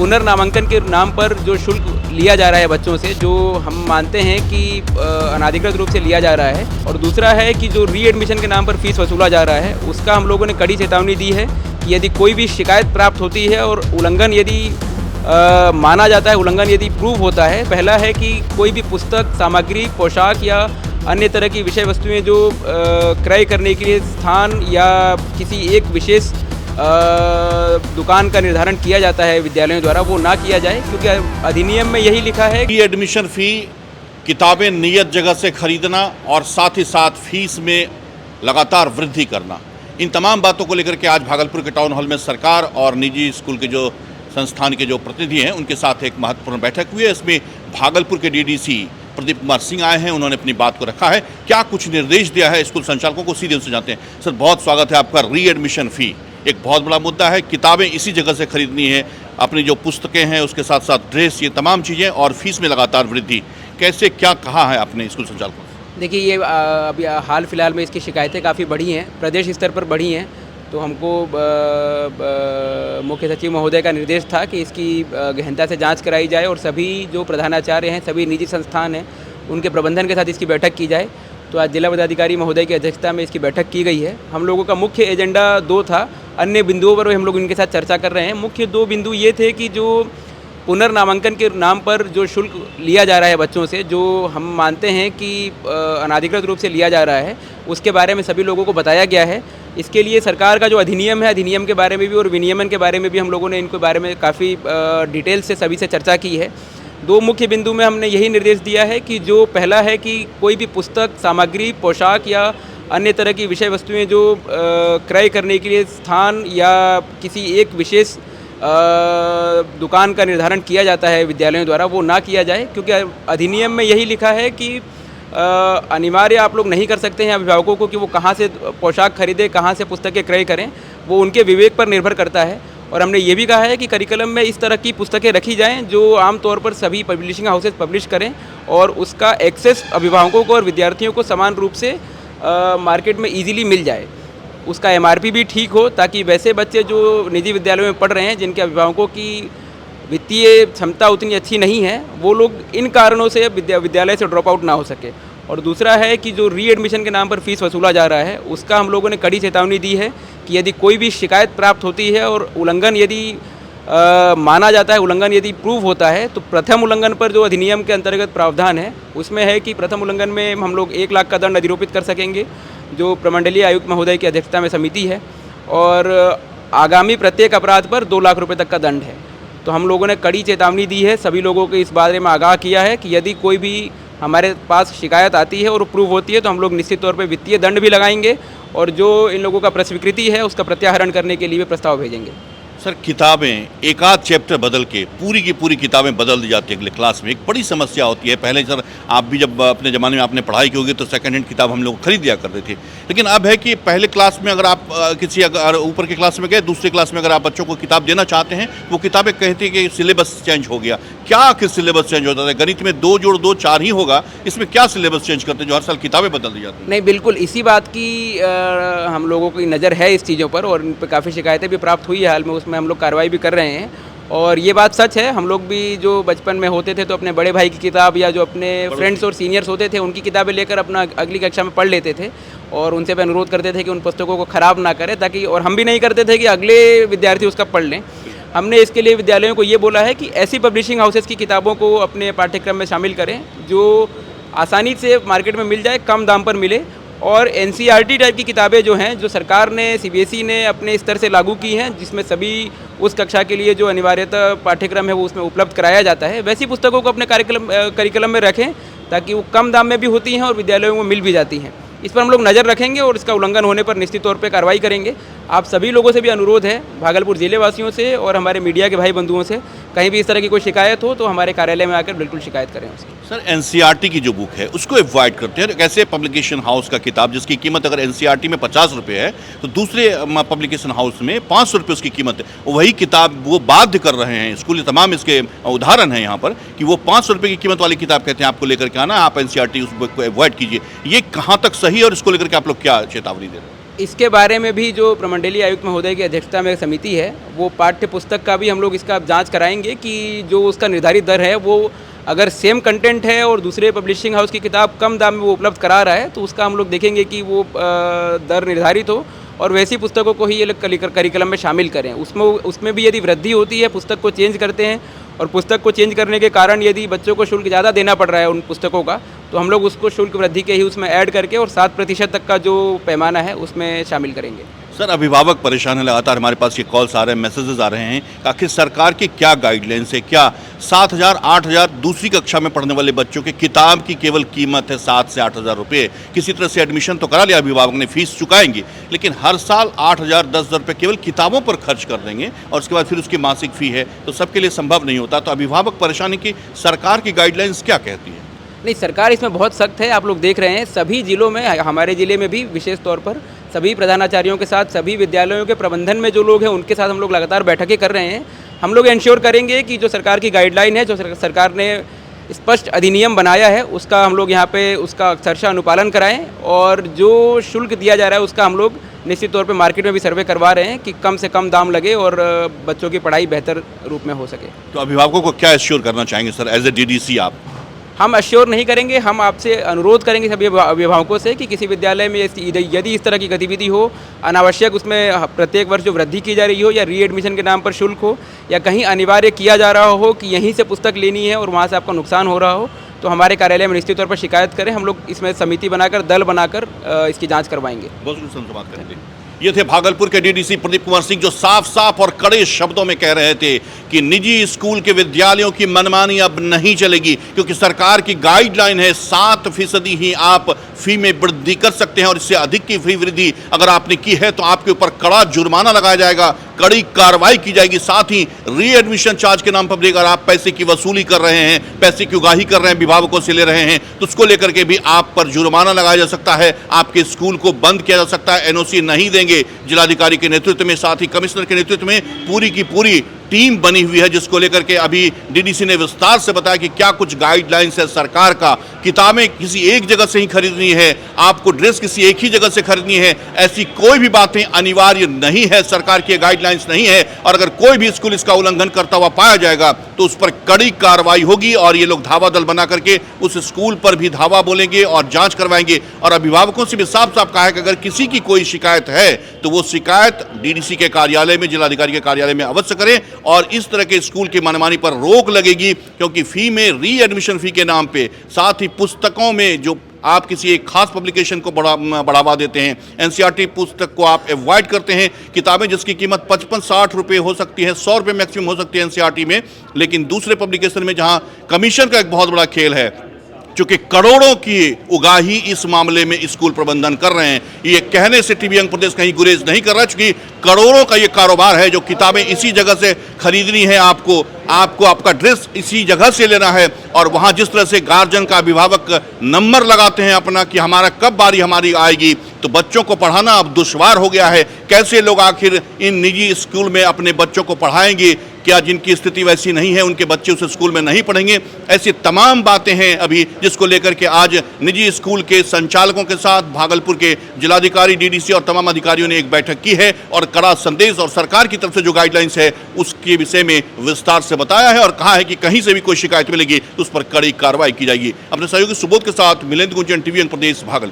पुनर्नामांकन के नाम पर जो शुल्क लिया जा रहा है बच्चों से, जो हम मानते हैं कि अनाधिकृत रूप से लिया जा रहा है, और दूसरा है कि जो रीएडमिशन के नाम पर फीस वसूला जा रहा है, उसका हम लोगों ने कड़ी चेतावनी दी है कि यदि कोई भी शिकायत प्राप्त होती है और उल्लंघन यदि माना जाता है, उल्लंघन यदि प्रूव होता है, पहला है कि कोई भी पुस्तक, सामग्री, पोशाक या अन्य तरह की विषय वस्तुएं जो क्रय करने के लिए स्थान या किसी एक विशेष दुकान का निर्धारण किया जाता है विद्यालयों द्वारा, वो ना किया जाए, क्योंकि अधिनियम में यही लिखा है कि एडमिशन फ़ी, किताबें नियत जगह से खरीदना और साथ ही साथ फीस में लगातार वृद्धि करना, इन तमाम बातों को लेकर के आज भागलपुर के टाउन हॉल में सरकार और निजी स्कूल के जो संस्थान के जो प्रतिनिधि हैं उनके साथ एक महत्वपूर्ण बैठक हुई है। इसमें भागलपुर के डीडीसी प्रदीप कुमार सिंह आए हैं, उन्होंने अपनी बात को रखा है, क्या कुछ निर्देश दिया है स्कूल संचालकों को, सीधे उनसे जानते हैं। सर, बहुत स्वागत है आपका। रीएडमिशन फ़ी एक बहुत बड़ा मुद्दा है, किताबें इसी जगह से खरीदनी है, अपनी जो पुस्तकें हैं उसके साथ साथ ड्रेस, ये तमाम चीज़ें, और फीस में लगातार वृद्धि, कैसे क्या कहा है आपने स्कूल संचालकों को? देखिए, ये अभी हाल फिलहाल में इसकी शिकायतें काफ़ी बढ़ी हैं, प्रदेश स्तर पर बढ़ी हैं, तो हमको मुख्य सचिव महोदय का निर्देश था कि इसकी गहनता से जांच कराई जाए और सभी जो प्रधानाचार्य हैं, सभी निजी संस्थान हैं, उनके प्रबंधन के साथ इसकी बैठक की जाए। तो आज जिला पदाधिकारी महोदय की अध्यक्षता में इसकी बैठक की गई है। हम लोगों का मुख्य एजेंडा 2 था, अन्य बिंदुओं पर हम लोग इनके साथ चर्चा कर रहे हैं। मुख्य 2 बिंदु ये थे कि जो पुनर्नामांकन के नाम पर जो शुल्क लिया जा रहा है बच्चों से, जो हम मानते हैं कि अनाधिकृत रूप से लिया जा रहा है, उसके बारे में सभी लोगों को बताया गया है। इसके लिए सरकार का जो अधिनियम है, अधिनियम के बारे में भी और विनियमन के बारे में भी हम लोगों ने इनके बारे में काफ़ी डिटेल से सभी से चर्चा की है। 2 मुख्य बिंदु में हमने यही निर्देश दिया है कि जो पहला है कि कोई भी पुस्तक, सामग्री, पोशाक या अन्य तरह की विषय वस्तुएं जो क्रय करने के लिए स्थान या किसी एक विशेष दुकान का निर्धारण किया जाता है विद्यालयों द्वारा, वो ना किया जाए, क्योंकि अधिनियम में यही लिखा है कि अनिवार्य आप लोग नहीं कर सकते हैं अभिभावकों को कि वो कहाँ से पोशाक खरीदें, कहाँ से पुस्तकें क्रय करें, वो उनके विवेक पर निर्भर करता है। और हमने ये भी कहा है कि करिकुलम में इस तरह की पुस्तकें रखी जाएं जो आमतौर पर सभी पब्लिशिंग हाउसेज पब्लिश करें और उसका एक्सेस अभिभावकों को और विद्यार्थियों को समान रूप से मार्केट में ईजिली मिल जाए। उसका MRP भी ठीक हो, ताकि वैसे बच्चे जो निजी विद्यालयों में पढ़ रहे हैं, जिनके अभिभावकों की वित्तीय क्षमता उतनी अच्छी नहीं है, वो लोग इन कारणों से विद्यालय से ड्रॉप आउट ना हो सके। और दूसरा है कि जो रीएडमिशन के नाम पर फीस वसूला जा रहा है, उसका हम लोगों ने कड़ी चेतावनी दी है कि यदि कोई भी शिकायत प्राप्त होती है और उल्लंघन यदि माना जाता है, उल्लंघन यदि प्रूव होता है, तो प्रथम उल्लंघन पर जो अधिनियम के अंतर्गत प्रावधान है उसमें है कि प्रथम उल्लंघन में हम लोग 1 लाख का दंड अधिरोपित कर सकेंगे, जो प्रमंडलीय आयुक्त महोदय की अध्यक्षता में समिति है, और आगामी प्रत्येक अपराध पर 2 लाख रुपये तक का दंड है। तो हम लोगों ने कड़ी चेतावनी दी है, सभी लोगों को इस बारे में आगाह किया है कि यदि कोई भी हमारे पास शिकायत आती है और प्रूव होती है तो हम लोग निश्चित तौर पे वित्तीय दंड भी लगाएंगे, और जो इन लोगों का प्रस्वीकृति है उसका प्रत्याहरण करने के लिए भी प्रस्ताव भेजेंगे। सर, किताबें एक आध चैप्टर बदल के पूरी की पूरी किताबें बदल दी जाती है अगले क्लास में, एक बड़ी समस्या होती है। पहले सर, आप भी जब अपने ज़माने में आपने पढ़ाई की होगी तो सेकंड हैंड किताब हम लोग खरीद दिया करते थे, लेकिन अब है कि पहले क्लास में अगर आप किसी अगर ऊपर की क्लास में गए, दूसरे क्लास में अगर आप बच्चों को किताब देना चाहते हैं, वो किताबें कहती है कि सिलेबस चेंज हो गया। क्या आखिर सिलेबस चेंज होता है? गणित में 2 जोड़ 2 4 ही होगा, इसमें क्या सिलेबस चेंज करते हैं जो हर साल किताबें बदल दी जाती हैं? नहीं, बिल्कुल इसी बात की हम लोगों की नज़र है इस चीज़ों पर, और इन पर काफ़ी शिकायतें भी प्राप्त हुई है हाल में, उसमें हम लोग कार्रवाई भी कर रहे हैं। और ये बात सच है, हम लोग भी जो बचपन में होते थे तो अपने बड़े भाई की किताब या जो अपने फ्रेंड्स और सीनियर्स होते थे उनकी किताबें लेकर अपना अगली कक्षा में पढ़ लेते थे, और उनसे भी अनुरोध करते थे कि उन पुस्तकों को ख़राब ना करें, ताकि, और हम भी नहीं करते थे कि अगले विद्यार्थी उसका पढ़ लें। हमने इसके लिए विद्यालयों को ये बोला है कि ऐसी पब्लिशिंग हाउसेस की किताबों को अपने पाठ्यक्रम में शामिल करें जो आसानी से मार्केट में मिल जाए, कम दाम पर मिले, और NCERT टाइप की किताबें जो हैं, जो सरकार ने, CBSE ने अपने स्तर से लागू की हैं, जिसमें सभी उस कक्षा के लिए जो अनिवार्यता पाठ्यक्रम है वो उसमें उपलब्ध कराया जाता है, वैसी पुस्तकों को अपने करिकुलम में रखें, ताकि वो कम दाम में भी होती हैं और विद्यालयों में मिल भी जाती हैं। इस पर हम लोग नज़र रखेंगे और इसका उल्लंघन होने पर निश्चित तौर पर कार्रवाई करेंगे। आप सभी लोगों से भी अनुरोध है, भागलपुर जिले वासियों से और हमारे मीडिया के भाई बंधुओं से, कहीं भी इस तरह की कोई शिकायत हो तो हमारे कार्यालय में आकर बिल्कुल शिकायत करें उसकी। सर, NCERT की जो बुक है उसको अवॉइड करते हैं, कैसे पब्लिकेशन हाउस का किताब जिसकी कीमत अगर NCERT में 50 रुपये है तो दूसरे पब्लिकेशन हाउस में 500 रुपये उसकी कीमत है, वही किताब वो बाध्य कर रहे हैं स्कूल, तमाम इसके उदाहरण हैं यहाँ पर कि वो 500 रुपये की कीमत वाली किताब कहते हैं आपको लेकर के आना, आप NCERT उस बुक को अवॉइड कीजिए। ये कहाँ तक सही है और इसको लेकर के आप लोग क्या चेतावनी दे रहे हैं? इसके बारे में भी जो प्रमंडलीय आयुक्त महोदय की अध्यक्षता में एक समिति है, वो पाठ्य पुस्तक का भी हम लोग इसका जांच कराएंगे कि जो उसका निर्धारित दर है वो अगर सेम कंटेंट है और दूसरे पब्लिशिंग हाउस की किताब कम दाम में वो उपलब्ध करा रहा है, तो उसका हम लोग देखेंगे कि वो दर निर्धारित हो और वैसी पुस्तकों को ही ये लोग करिकुलम में शामिल करें। उसमें भी यदि वृद्धि होती है, पुस्तक को चेंज करते हैं और पुस्तक को चेंज करने के कारण यदि बच्चों को शुल्क ज़्यादा देना पड़ रहा है उन पुस्तकों का, तो हम लोग उसको शुल्क वृद्धि के ही उसमें ऐड करके और 7% तक का जो पैमाना है उसमें शामिल करेंगे। सर, अभिभावक परेशान है, लगातार हमारे पास ये कॉल्स आ रहे हैं, मैसेजेस आ रहे हैं। आखिर सरकार की क्या गाइडलाइंस है? क्या 7,000 8,000 दूसरी कक्षा में पढ़ने वाले बच्चों की किताब की केवल कीमत है 7 से 8,000 रुपये? किसी तरह से एडमिशन तो करा लिया अभिभावक ने, फीस चुकाएंगे, लेकिन हर साल 8,000 10,000 रुपये केवल किताबों पर खर्च कर देंगे और उसके बाद फिर उसकी मासिक फ़ी है, तो सबके लिए संभव नहीं होता। तो अभिभावक परेशान है कि सरकार की गाइडलाइंस क्या कहती है? नहीं, सरकार इसमें बहुत सख्त है। आप लोग देख रहे हैं सभी जिलों में, हमारे ज़िले में भी विशेष तौर पर सभी प्रधानाचार्यों के साथ, सभी विद्यालयों के प्रबंधन में जो लोग हैं उनके साथ हम लोग लगातार बैठकें कर रहे हैं। हम लोग इंश्योर करेंगे कि जो सरकार की गाइडलाइन है, जो सरकार ने स्पष्ट अधिनियम बनाया है, उसका हम लोग यहाँ पे उसका अक्षरशः अनुपालन कराएं और जो शुल्क दिया जा रहा है उसका हम लोग निश्चित तौर पे मार्केट में भी सर्वे करवा रहे हैं कि कम से कम दाम लगे और बच्चों की पढ़ाई बेहतर रूप में हो सके। तो अभिभावकों को क्या एश्योर करना चाहेंगे सर, एज ए DDC आप? हम अश्योर नहीं करेंगे, हम आपसे अनुरोध करेंगे सभी अभिभावकों से कि किसी विद्यालय में यदि इस तरह की गतिविधि हो, अनावश्यक उसमें प्रत्येक वर्ष जो वृद्धि की जा रही हो या रीएडमिशन के नाम पर शुल्क हो या कहीं अनिवार्य किया जा रहा हो कि यहीं से पुस्तक लेनी है और वहाँ से आपका नुकसान हो रहा हो, तो हमारे कार्यालय में निश्चित तौर पर शिकायत करें। हम लोग इसमें समिति बनाकर, दल बनाकर इसकी जाँच करवाएंगे। बहुत कुछ बात करेंगे। ये थे भागलपुर के DDC प्रदीप कुमार सिंह, जो साफ साफ और कड़े शब्दों में कह रहे थे कि निजी स्कूल के विद्यालयों की मनमानी अब नहीं चलेगी, क्योंकि सरकार की गाइडलाइन है 7% ही आप फी में वृद्धि कर सकते हैं और इससे अधिक की फी वृद्धि अगर आपने की है तो आपके ऊपर कड़ा जुर्माना लगाया जाएगा, कड़ी कार्रवाई की जाएगी। साथ ही रीएडमिशन चार्ज के नाम पर अगर आप पैसे की वसूली कर रहे हैं, पैसे की उगाही कर रहे हैं, अभिभावकों से ले रहे हैं, तो उसको लेकर के भी आप पर जुर्माना लगाया जा सकता है, आपके स्कूल को बंद किया जा सकता है, NOC नहीं देंगे। जिलाधिकारी के नेतृत्व में, साथ ही कमिश्नर के नेतृत्व में पूरी की पूरी टीम बनी हुई है, जिसको लेकर के अभी DDC ने विस्तार से बताया कि क्या कुछ गाइडलाइंस है सरकार का। किताबें किसी एक जगह से ही खरीदनी है, आपको ड्रेस किसी एक ही जगह से खरीदनी है, ऐसी कोई भी बातें अनिवार्य नहीं है, सरकार की गाइडलाइंस नहीं है। और अगर कोई भी स्कूल इसका उल्लंघन करता हुआ पाया जाएगा तो उस पर कड़ी कार्रवाई होगी और ये लोग धावा दल बना करके उस स्कूल पर भी धावा बोलेंगे और जांच करवाएंगे। और अभिभावकों से भी साफ साफ कहा है कि अगर किसी की कोई शिकायत है तो वो शिकायत DDC के कार्यालय में, जिलाधिकारी के कार्यालय में अवश्य करें और इस तरह के स्कूल की मनमानी पर रोक लगेगी। क्योंकि फी में, रीएडमिशन फी के नाम पे, साथ ही पुस्तकों में जो आप किसी एक खास पब्लिकेशन को बढ़ावा देते हैं, NCERT पुस्तक को आप अवॉइड करते हैं, किताबें जिसकी कीमत 55-60 रुपये हो सकती है, 100 रुपये मैक्सिमम हो सकती है NCERT में, लेकिन दूसरे पब्लिकेशन में जहां कमीशन का एक बहुत बड़ा खेल है, चूंकि करोड़ों की उगाही इस मामले में स्कूल प्रबंधन कर रहे हैं। ये कहने से टीवी अंग प्रदेश कहीं गुरेज नहीं कर रहा, चूंकि करोड़ों का ये कारोबार है। जो किताबें इसी जगह से खरीदनी है, आपको आपका ड्रेस इसी जगह से लेना है और वहां जिस तरह से गार्जियन का, अभिभावक नंबर लगाते हैं अपना कि हमारा कब बारी हमारी आएगी, तो बच्चों को पढ़ाना अब दुश्वार हो गया है। कैसे लोग आखिर इन निजी स्कूल में अपने बच्चों को पढ़ाएंगे? क्या जिनकी स्थिति वैसी नहीं है उनके बच्चे उस स्कूल में नहीं पढ़ेंगे? ऐसी तमाम बातें हैं अभी, जिसको लेकर के आज निजी स्कूल के संचालकों के साथ भागलपुर के जिलाधिकारी, DDC और तमाम अधिकारियों ने एक बैठक की है और कड़ा संदेश और सरकार की तरफ से जो गाइडलाइंस है उसके विषय में विस्तार से बताया है और कहा है कि कहीं से भी कोई शिकायत मिलेगी तो उस पर कड़ी कार्रवाई की जाएगी। अपने सहयोगी सुबोध के साथ मिलिंद गुंजन, टीवी प्रदेश, भागलपुर।